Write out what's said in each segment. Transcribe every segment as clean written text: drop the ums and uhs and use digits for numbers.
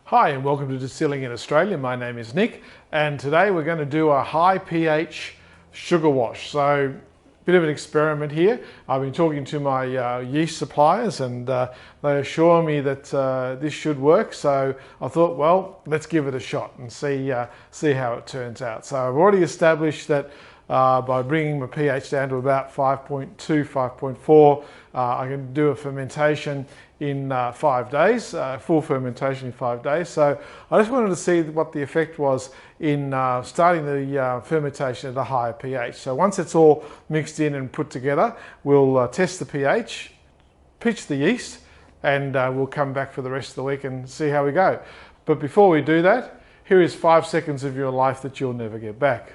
Hi and welcome to Distilling in Australia. My name is Nick and today we're going to do a high pH sugar wash. So a bit of an experiment here. I've been talking to my yeast suppliers and they assure me that this should work. So I thought, well, let's give it a shot and see how it turns out. So I've already established that by bringing my pH down to about 5.2, 5.4, I can do a fermentation in 5 days, full fermentation in 5 days. So I just wanted to see what the effect was in starting the fermentation at a higher pH. So once it's all mixed in and put together, we'll test the pH, pitch the yeast, and we'll come back for the rest of the week and see how we go. But before we do that, here is 5 seconds of your life that you'll never get back.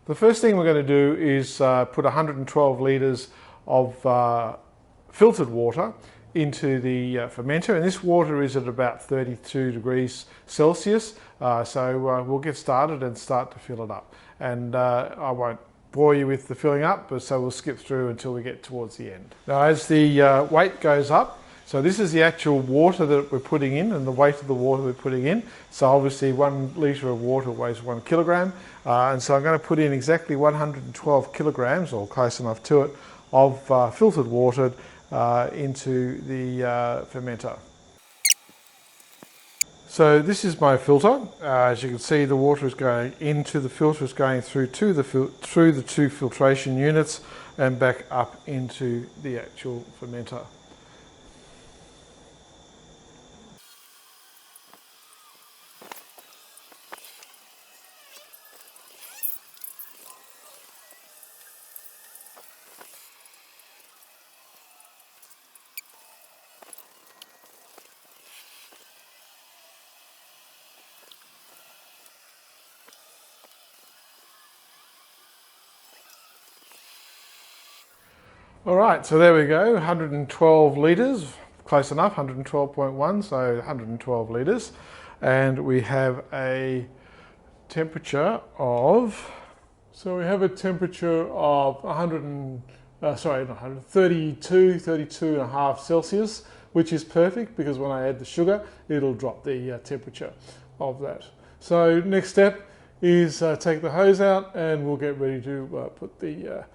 The first thing we're going to do is put 112 litres of filtered water into the fermenter, and this water is at about 32 degrees Celsius, so we'll get started and start to fill it up. And I won't bore you with the filling up, but so we'll skip through until we get towards the end. Now as the weight goes up, so this is the actual water that we're putting in and the weight of the water we're putting in. So obviously 1 litre of water weighs 1 kilogram. And so I'm going to put in exactly 112 kilograms, or close enough to it, of filtered water into the fermenter. So this is my filter. As you can see, the water is going into the filter, is going through the two filtration units and back up into the actual fermenter. All right, so there we go, 112 litres, close enough, 112.1, so 112 litres. And we have a temperature of, 32 and a half Celsius, which is perfect because when I add the sugar, it'll drop the temperature of that. So next step is take the hose out and we'll get ready to put the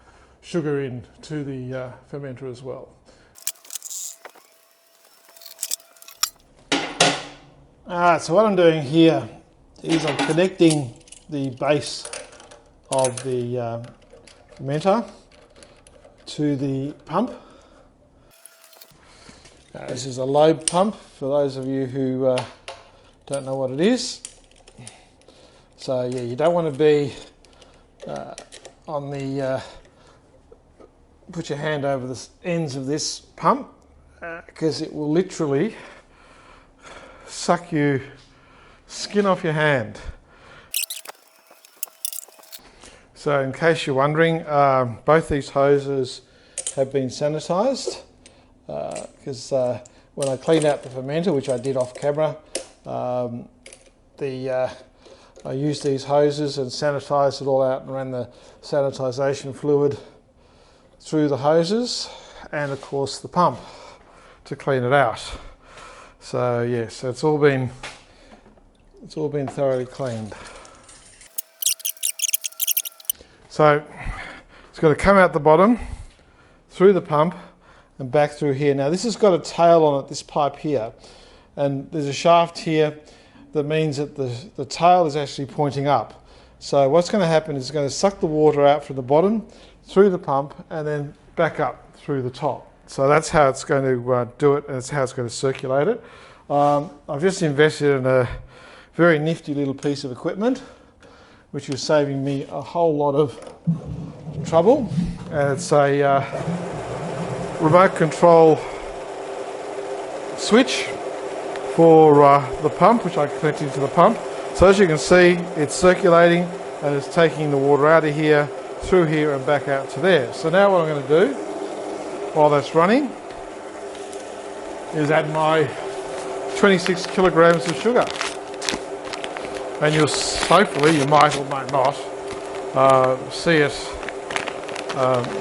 sugar into the fermenter as well. Alright, so what I'm doing here is I'm connecting the base of the fermenter to the pump. Now, this is a lobe pump for those of you who don't know what it is. So yeah, you don't want to be on the put your hand over the ends of this pump because it will literally suck your skin off your hand. So in case you're wondering, both these hoses have been sanitized because when I cleaned out the fermenter, which I did off camera, I used these hoses and sanitized it all out and ran the sanitization fluid through the hoses and of course the pump to clean it out. So yes, so it's all been thoroughly cleaned. So it's going to come out the bottom through the pump and back through here. Now this has got a tail on it, this pipe here, and there's a shaft here that means that the tail is actually pointing up. So what's going to happen is it's going to suck the water out from the bottom through the pump and then back up through the top. So that's how it's going to do it, and it's how it's going to circulate it. I've just invested in a very nifty little piece of equipment which is saving me a whole lot of trouble, and it's a remote control switch for the pump, which I connected to the pump. So as you can see, it's circulating and it's taking the water out of here, through here and back out to there. So now what I'm going to do while that's running is add my 26 kilograms of sugar. And you'll hopefully, you might or might not, see it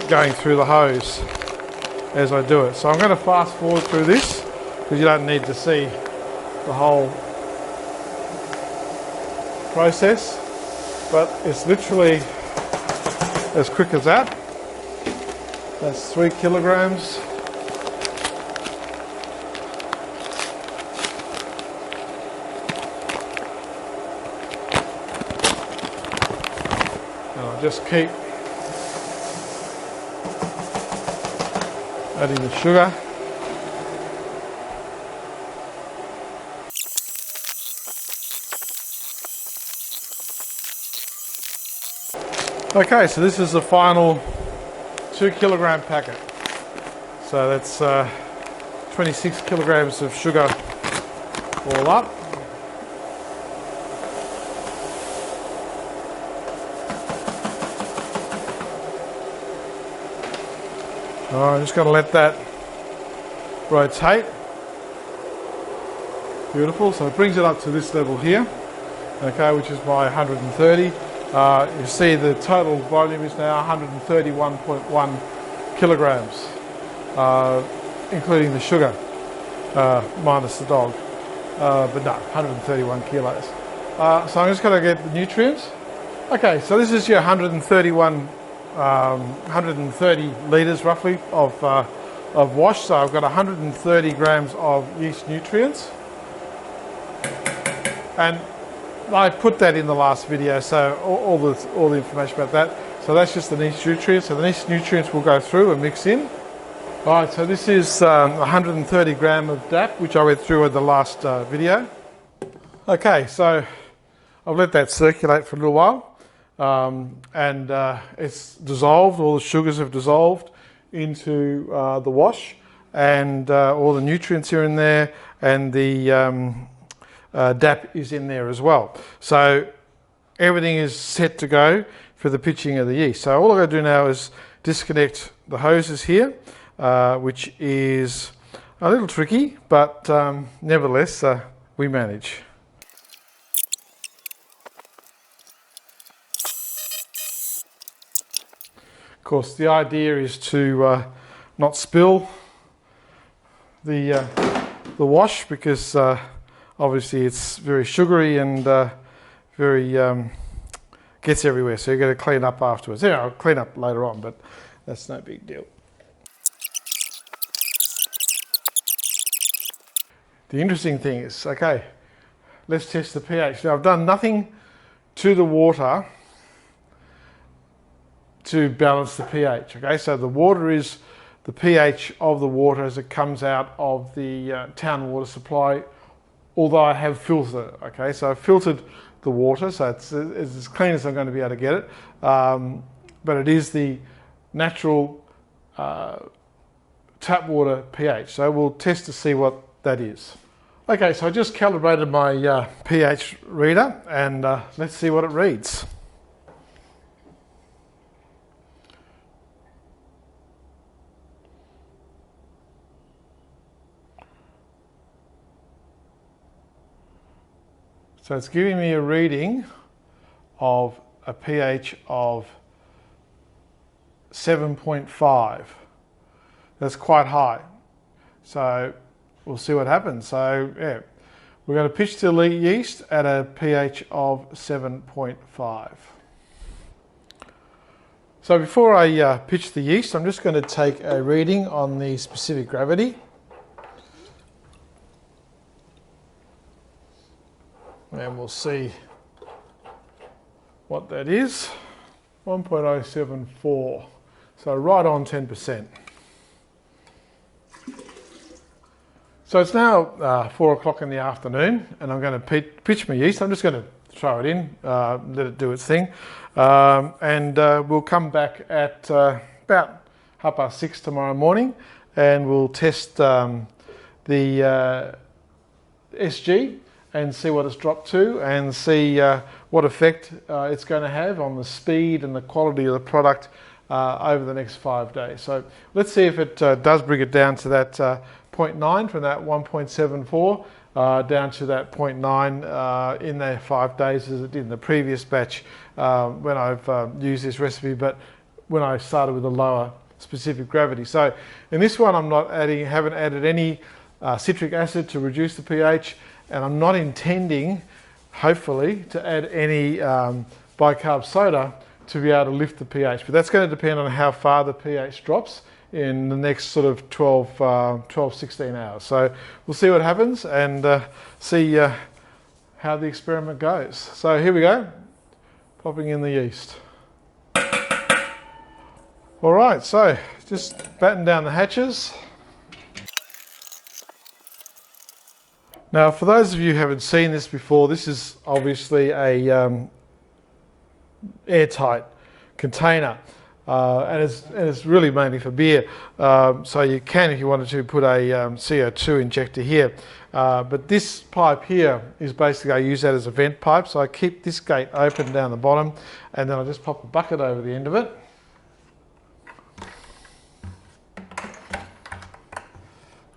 going through the hose. as I do it. So I'm going to fast forward through this because you don't need to see the whole process, but it's literally as quick as that. That's 3 kilograms. And I'll just keep adding the sugar. Okay, so this is the final 2 kilogram packet. So that's 26 kilograms of sugar all up. I'm just going to let that rotate. Beautiful. So it brings it up to this level here, okay, which is my 130. You see the total volume is now 131.1 kilograms, including the sugar, minus the dog, but no, 131 kilos. So I'm just going to get the nutrients. Okay, so this is your 130 litres roughly of wash. So I've got 130 grams of yeast nutrients, and I put that in the last video, so all the information about that. So that's just the yeast nutrients. So the yeast nutrients will go through and mix in. All right, so this is 130 gram of DAP, which I went through in the last video. Okay, so I've let that circulate for a little while, and it's dissolved. All the sugars have dissolved into the wash, and all the nutrients are in there, and the DAP is in there as well. So everything is set to go for the pitching of the yeast. So all I've got to do now is disconnect the hoses here, which is a little tricky, but nevertheless we manage. Of course, the idea is to not spill the wash, because obviously it's very sugary and very gets everywhere, so you've got to clean up afterwards. Anyway, I'll clean up later on, but that's no big deal. The interesting thing is, okay, let's test the pH. Now I've done nothing to the water to balance the pH, okay? So the water is the pH of the water as it comes out of the town water supply, although I have filtered it, okay? So I've filtered the water, so it's as clean as I'm going to be able to get it, but it is the natural tap water pH. So we'll test to see what that is. Okay, so I just calibrated my pH reader, and let's see what it reads. So it's giving me a reading of a pH of 7.5. That's quite high. So we'll see what happens. So yeah, we're going to pitch the yeast at a pH of 7.5. So before I pitch the yeast, I'm just going to take a reading on the specific gravity. And we'll see what that is. 1.074, so right on 10%. So it's now 4 o'clock in the afternoon, and I'm going to pitch my yeast. I'm just going to throw it in, let it do its thing, and we'll come back at about 6:30 tomorrow morning, and we'll test the SG and see what it's dropped to, and see what effect it's going to have on the speed and the quality of the product over the next 5 days. So let's see if it does bring it down to that 0.9 from that 1.74 down to that 0.9 in the 5 days as it did in the previous batch when I've used this recipe, but when I started with a lower specific gravity. So in this one, haven't added any citric acid to reduce the pH, and I'm not intending, hopefully, to add any bicarb soda to be able to lift the pH. But that's going to depend on how far the pH drops in the next sort of 12, 16 hours. So we'll see what happens and see how the experiment goes. So here we go, popping in the yeast. All right, so just batten down the hatches. Now, for those of you who haven't seen this before, this is obviously a airtight container, and it's really mainly for beer. So you can, if you wanted to, put a CO2 injector here. But this pipe here is basically, I use that as a vent pipe. So I keep this gate open down the bottom, and then I just pop a bucket over the end of it.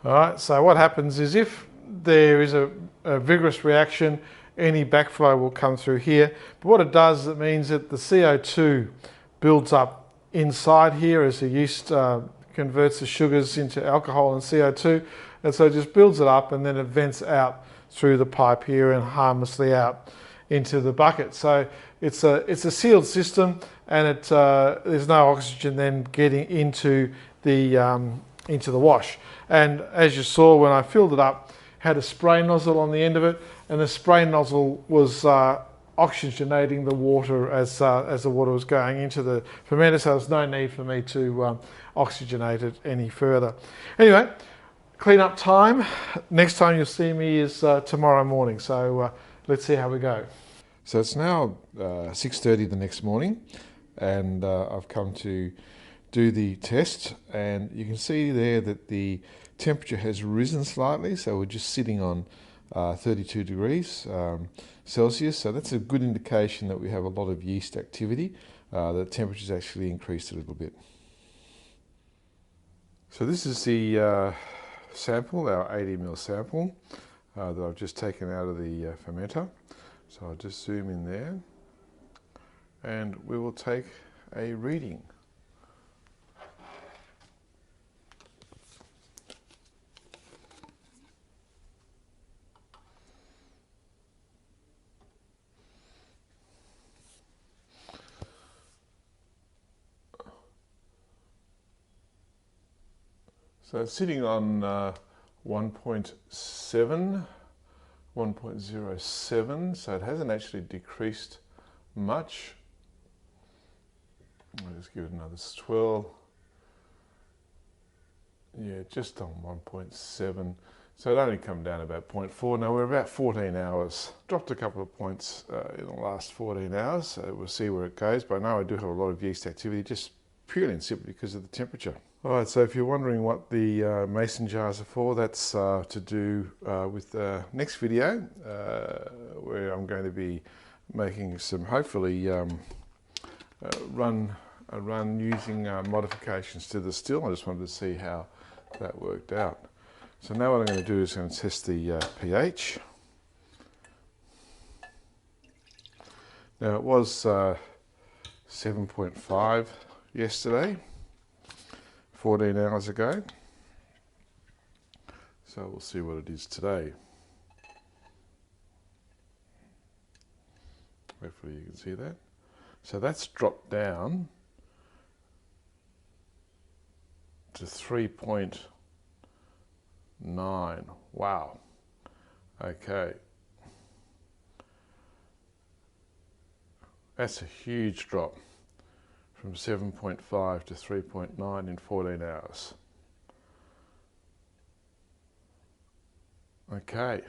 All right, so what happens is if there is a vigorous reaction, any backflow will come through here. But what it does is it means that the CO2 builds up inside here as the yeast converts the sugars into alcohol and CO2. And so it just builds it up, and then it vents out through the pipe here and harmlessly out into the bucket. So it's a sealed system, and there's no oxygen then getting into the wash. And as you saw when I filled it up, had a spray nozzle on the end of it, and the spray nozzle was oxygenating the water as the water was going into the fermenter, so there's no need for me to oxygenate it any further. Anyway, clean up time. Next time you'll see me is tomorrow morning, so let's see how we go. So it's now 6:30 the next morning, and I've come to do the test, and you can see there that the temperature has risen slightly, so we're just sitting on 32 degrees Celsius, so that's a good indication that we have a lot of yeast activity. The temperature's actually increased a little bit. So this is the sample, our 80 ml sample that I've just taken out of the fermenter. So I'll just zoom in there, and we will take a reading. So it's sitting on 1.7, 1.07, so it hasn't actually decreased much. I'll just give it another swirl. Yeah, just on 1.7. So it only come down about 0.4. Now we're about 14 hours. Dropped a couple of points in the last 14 hours, so we'll see where it goes. But I know I do have a lot of yeast activity, just purely and simply because of the temperature. All right, so if you're wondering what the mason jars are for, that's to do with the next video, where I'm going to be making some, hopefully, run using modifications to the still. I just wanted to see how that worked out. So now what I'm going to do is I'm going to test the pH. Now it was 7.5 yesterday, 14 hours ago. So we'll see what it is today. Hopefully you can see that. So that's dropped down to 3.9. Wow. Okay. That's a huge drop from 7.5 to 3.9 in 14 hours. Okay.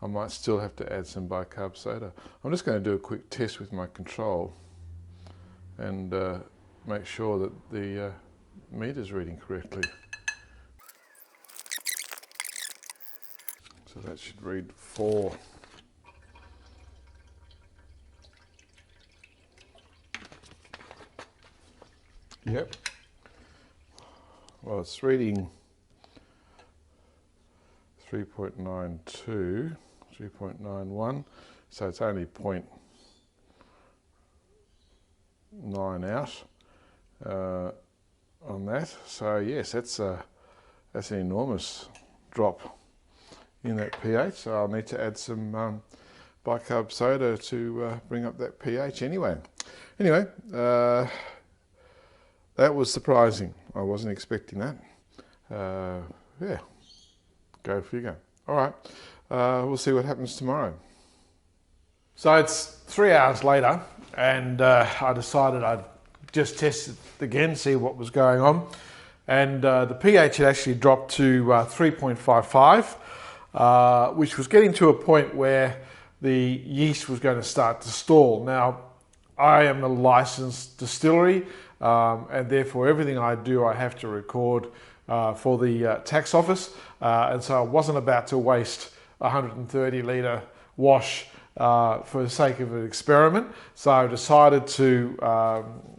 I might still have to add some bicarb soda. I'm just going to do a quick test with my control and make sure that the meter's reading correctly. So that should read 4. Yep. Well, it's reading 3.92, 3.91, so it's only 0.9 out. on that. So yes, that's an enormous drop in that pH. So I'll need to add some bicarb soda to bring up that pH anyway. Anyway, that was surprising. I wasn't expecting that. Yeah, go figure. All right, we'll see what happens tomorrow. So it's 3 hours later, and I decided I'd just test it again, see what was going on. And the pH had actually dropped to 3.55, which was getting to a point where the yeast was going to start to stall. Now, I am a licensed distillery, and therefore everything I do I have to record for the tax office, and so I wasn't about to waste a 130 litre wash for the sake of an experiment. So I decided to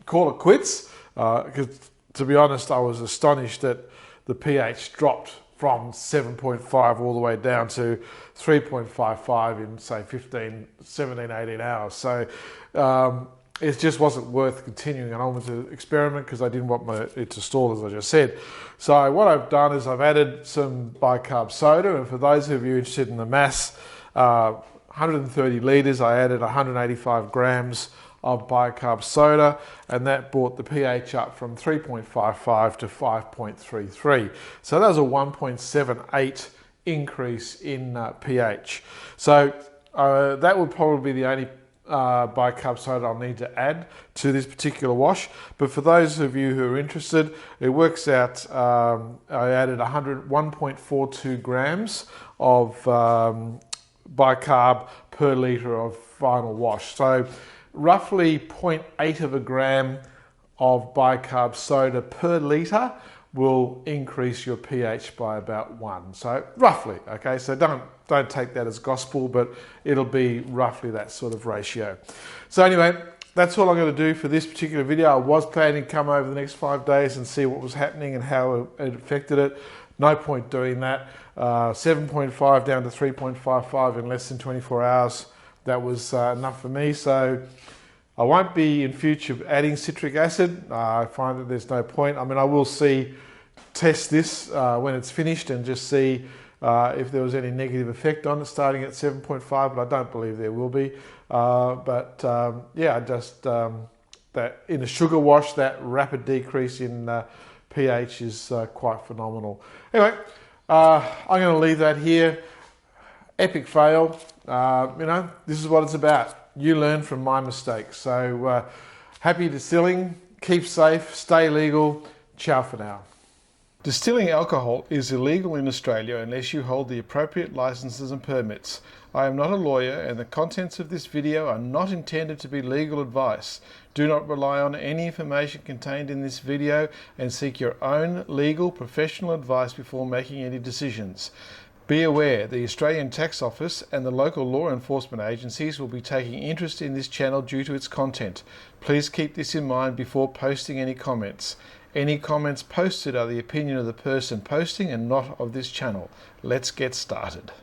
call it quits, because to be honest, I was astonished that the pH dropped from 7.5 all the way down to 3.55 in say 15, 17, 18 hours. So it just wasn't worth continuing on with the experiment because I didn't want it to stall, as I just said. So what I've done is I've added some bicarb soda, and for those of you interested in the mass, 130 litres, I added 185 grams of bicarb soda, and that brought the pH up from 3.55 to 5.33. So that was a 1.78 increase in pH. So that would probably be the only bicarb soda I'll need to add to this particular wash. But for those of you who are interested, it works out, I added 1.42 grams of bicarb per litre of final wash. So roughly 0.8 of a gram of bicarb soda per litre will increase your pH by about 1. So roughly, okay, so don't take that as gospel, but it'll be roughly that sort of ratio. So anyway, that's all I'm going to do for this particular video. I was planning to come over the next 5 days and see what was happening and how it affected it. No point doing that. 7.5 down to 3.55 in less than 24 hours. That was enough for me. So I won't be in future adding citric acid. I find that there's no point. I mean, I will test this when it's finished and just see if there was any negative effect on it starting at 7.5, but I don't believe there will be. Yeah, just that in a sugar wash, that rapid decrease in pH is quite phenomenal. Anyway, I'm going to leave that here. Epic fail. You know, this is what it's about. You learn from my mistakes. So happy distilling, keep safe, stay legal. Ciao for now. Distilling alcohol is illegal in Australia unless you hold the appropriate licenses and permits. I am not a lawyer, and the contents of this video are not intended to be legal advice. Do not rely on any information contained in this video and seek your own legal professional advice before making any decisions. Be aware, the Australian Tax Office and the local law enforcement agencies will be taking interest in this channel due to its content. Please keep this in mind before posting any comments. Any comments posted are the opinion of the person posting and not of this channel. Let's get started.